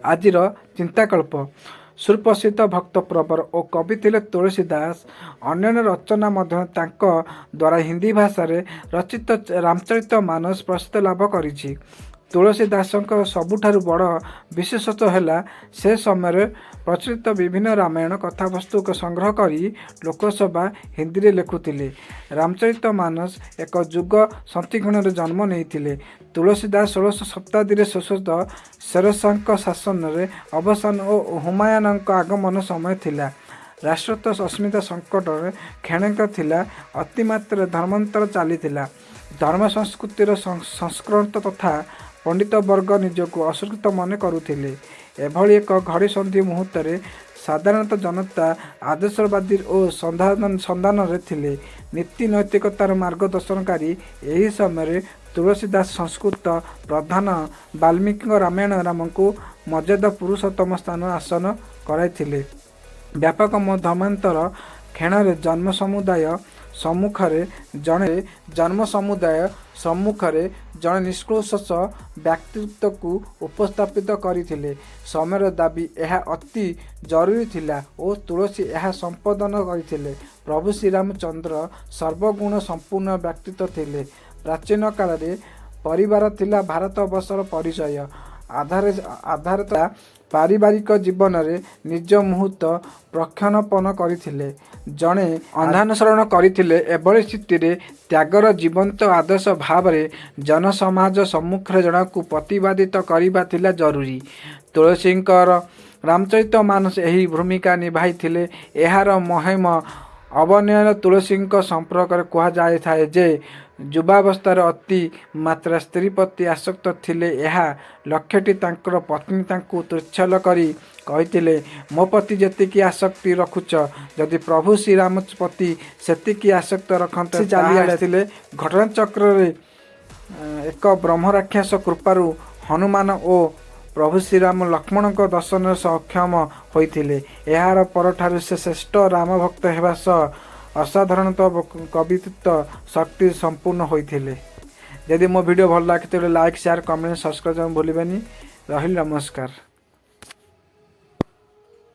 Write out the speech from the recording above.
आजिर चिंताकल्प सुप्रसिद्ध भक्त प्रवर और कवि थिले तुलसी दास। अन्य रचना मध्य तांक द्वारा हिंदी भाषा रे रचित रामचरित मानस प्रसिद्ध लाभ करिछि। तुलसी दासंकर सबुठारु बड़ विशेषत्व है से समय प्रचलित विभिन्न रामायण कथावस्तु को संग्रह करी लोकसभा हिंदी रे लिखुतिले। रामचरित मानस एक जुग संतिक्षण जन्म नहीं। तुलसीदास 16 शताब्दी सुशोध शेरशाह शासन रे अवसान और हुमायून आगमन समय थिला। राष्ट्रत अस्मिता संकट क्षणिक थिला। अतिमात्र धर्मांतर चलीथिला। धर्म संस्कृतिर संस्कृत तथा पंडित वर्ग निजको असुरक्षित मन करुथिले। एभली एक घड़ी संधि मुहूर्त साधारणतः जनता आदर्शवादी और संधान रे थिले। नीति नैतिकतार मार्गदर्शनकारी यही समय तुलसीदास संस्कृत प्रधान वाल्मीकि रामायण राम को मर्यादा पुरुषोत्तम स्थान आसन कराइथिले। व्यापक धर्मांतर क्षण जन्म सम्मुखरे जड़े निष्कर्ष व्यक्तित्व को उपस्थापित करथिले। समय दाबी यह अति जरूरी थिला और तुलसी यह संपादन करथिले। प्रभु श्री रामचंद्र सर्वगुण संपूर्ण व्यक्तित्व थिले। प्राचीन काल रे परिवार थिला भारतवर्षर परिचय। आधारित पारिवारिक जीवन रे निज मुहूर्त प्रक्षणपन करथिले। जड़े अंधानुसरण करथिले। एभली स्थिति रे त्यागर जीवंत आदर्श भाव रे जनसमाज सम्मुखरे जन को प्रतिपादित करिबा थिला जरूरी। तुलसींकर रामचरित मानस यही भूमिका निभाई थिले। एहार महिम अवनयन तुलसी संपर्क कह जाए जे युवावस्थार अति मात्रा स्त्री प्रति आसक्त थिले। यह लक्ष्यटी तांकर पत्नी तांको तुच्छल करी कहिथिले, मो प्रति जेतिकी आसक्ति रखुच जदि प्रभु श्रीराम प्रति सेतिकी आसक्त रखते चली आथिले। घटनाचक्र एक ब्रह्म राक्षस कृपारू हनुमान और प्रभु श्रीराम लक्ष्मण दर्शन सक्षम होइथिले। यार परठारु से श्रेष्ठ राम भक्त हेबा सह असाधारण कवित्व शक्ति संपूर्ण होइथिले। यदि मो वीडियो भल लागे तो लाइक शेयर कमेंट सब्सक्राइब भूलिबेनी। रहिल नमस्कार।